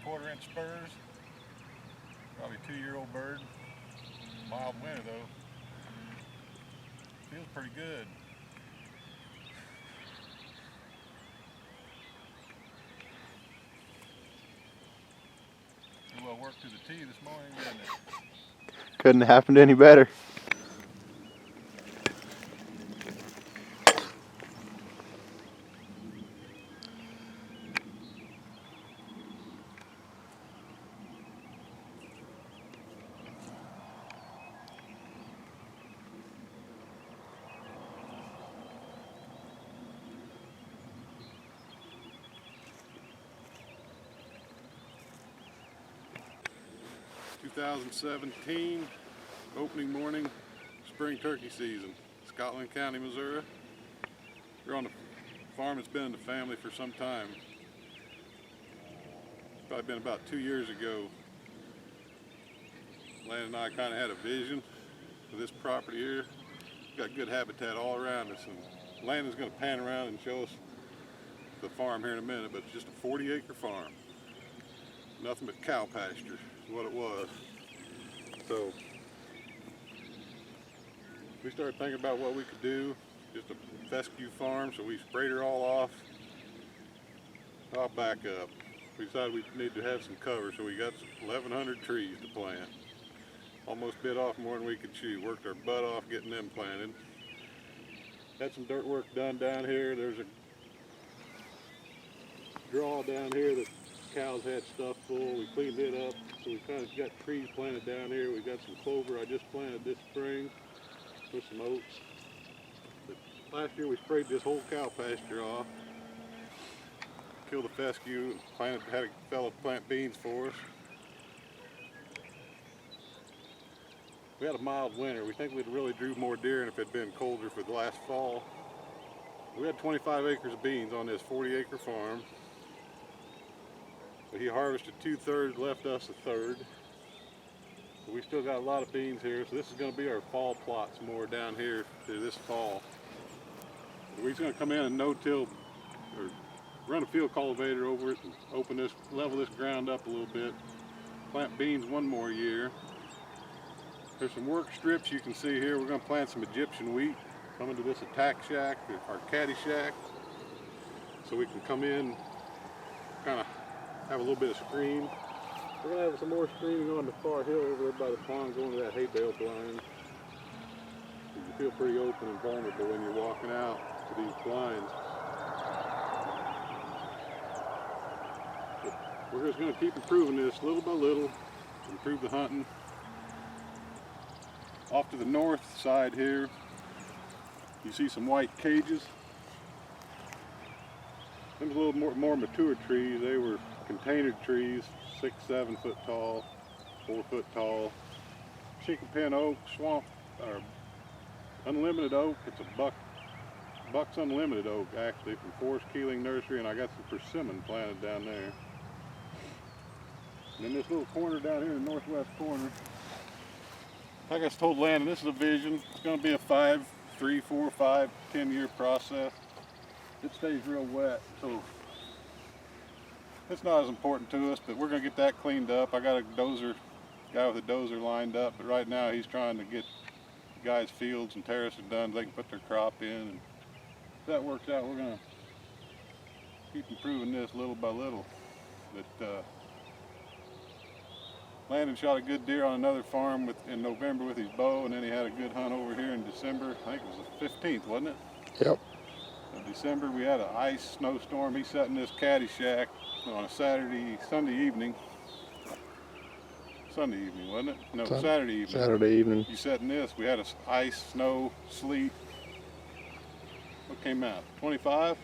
3/4 inch spurs. Probably 2-year-old bird. Mild winter though. Feels pretty good. Well, worked to the tee this morning, didn't it? Couldn't have happened any better. '17 opening morning, spring turkey season, Scotland County, Missouri. We're on a farm that's been in the family for some time. It's probably been about 2 years ago. Landon and I kind of had a vision for this property here. Got good habitat all around us, and Landon's going to pan around and show us the farm here in a minute, but it's just a 40-acre farm. Nothing but cow pasture is what it was. So we started thinking about what we could do, just a fescue farm, so we sprayed her all off. I'll back up. We decided we needed to have some cover, so we got 1,100 trees to plant. Almost bit off more than we could chew. Worked our butt off getting them planted. Had some dirt work done down here. There's a draw down here that cows had stuff full. We cleaned it up, so we kind of got trees planted down here. We got some clover I just planted this spring with some oats. But last year we sprayed this whole cow pasture off, killed the fescue, had a fellow plant beans for us. We had a mild winter. We think we'd really drew more deer if it had been colder for the last fall. We had 25 acres of beans on this 40-acre farm. But he harvested 2/3, left us 1/3. So we still got a lot of beans here. So this is going to be our fall plots more down here this fall. We're just going to come in and no-till or run a field cultivator over it and open this, level this ground up a little bit. Plant beans one more year. There's some work strips you can see here. We're going to plant some Egyptian wheat coming to this attack shack, our caddy shack, so we can come in, kind of have a little bit of screen. We're going to have some more screening on the far hill over there by the pond going to that hay bale blind. You feel pretty open and vulnerable when you're walking out to these blinds. But we're just going to keep improving this little by little, improve the hunting. Off to the north side here, you see some white cages. Them a little more mature trees. They were container trees, 6-7 foot tall, 4 foot tall. Chicken oak, swamp, or unlimited oak. It's a Buck's Unlimited oak actually from Forest Keeling Nursery, and I got some persimmon planted down there. And then this little corner down here in the northwest corner, like I told Landon, this is a vision. It's going to be a 5, 3, 4, 5, 10-year process. It stays real wet, so it's not as important to us, but we're going to get that cleaned up. I got a guy with a dozer lined up, but right now he's trying to get guys' fields and terraces done so they can put their crop in. And if that works out, we're going to keep improving this little by little. But Landon shot a good deer on another farm in November with his bow, and then he had a good hunt over here in December. I think it was the 15th, wasn't it? Yep. In December we had an ice snowstorm. He sat in this caddy shack on a Sunday evening, wasn't it? No, Saturday evening. Saturday evening. He sat in this. We had ice, snow, sleet. What came out? 25?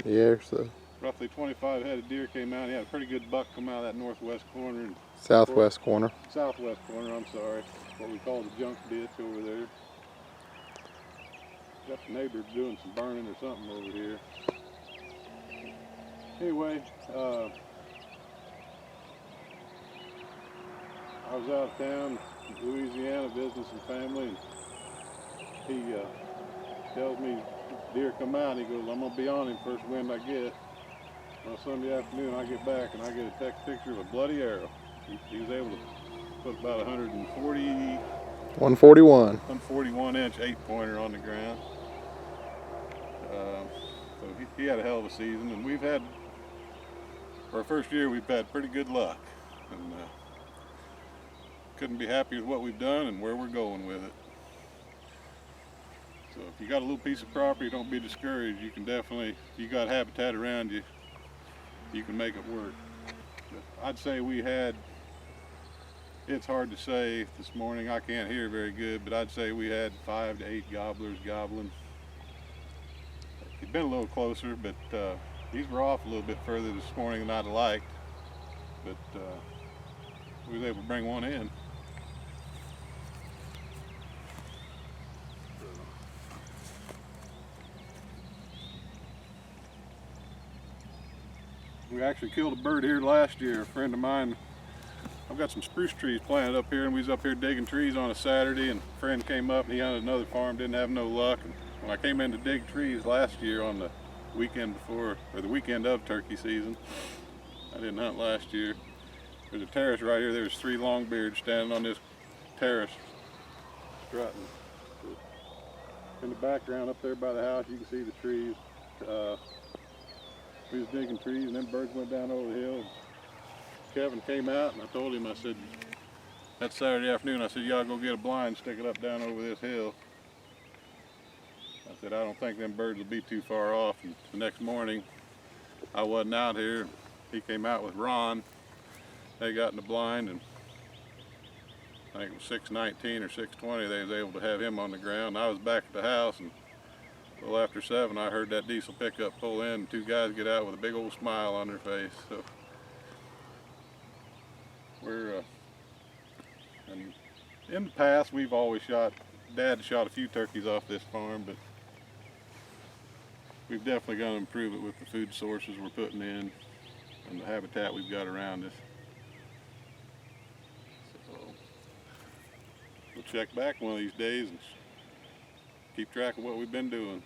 Yeah, so. Roughly 25 head of deer came out. He had a pretty good buck come out of that northwest corner. And Southwest corner, I'm sorry. What we call the junk ditch over there. Got the neighbors doing some burning or something over here. Anyway, I was out of town in Louisiana visiting some family, and he tells me deer come out. He goes, I'm gonna be on him first wind I get. On Sunday afternoon, I get back and I get a text picture of a bloody arrow. He was able to put about 141. 141 inch 8-pointer on the ground. So he had a hell of a season, and we've had, for our first year, we've had pretty good luck, and couldn't be happy with what we've done and where we're going with it. So if you got a little piece of property, don't be discouraged. You can definitely, if you got habitat around you, you can make it work. But I'd say we had, it's hard to say this morning, I can't hear very good, but I'd say we had 5 to 8 gobblers gobbling. He'd been a little closer, but these were off a little bit further this morning than I'd liked, but we was able to bring one in. We actually killed a bird here last year. A friend of mine, I've got some spruce trees planted up here, and we was up here digging trees on a Saturday, and a friend came up and he hunted another farm, didn't have no luck. And when I came in to dig trees last year on the weekend before, or the weekend of turkey season, I didn't hunt last year. There's a terrace right here. There's 3 longbeards standing on this terrace strutting. In the background up there by the house, you can see the trees. We was digging trees, and then birds went down over the hill. Kevin came out, and I told him, I said, that Saturday afternoon, I said, y'all go get a blind, stick it up down over this hill. I said, I don't think them birds will be too far off. And the next morning, I wasn't out here. He came out with Ron. They got in the blind, and I think it was 6:19 or 6:20, they was able to have him on the ground. I was back at the house, and a little after 7, I heard that diesel pickup pull in, and 2 guys get out with a big old smile on their face. So we're, and in the past, we've always shot, Dad shot a few turkeys off this farm, but we've definitely got to improve it with the food sources we're putting in and the habitat we've got around us. So we'll check back one of these days and keep track of what we've been doing.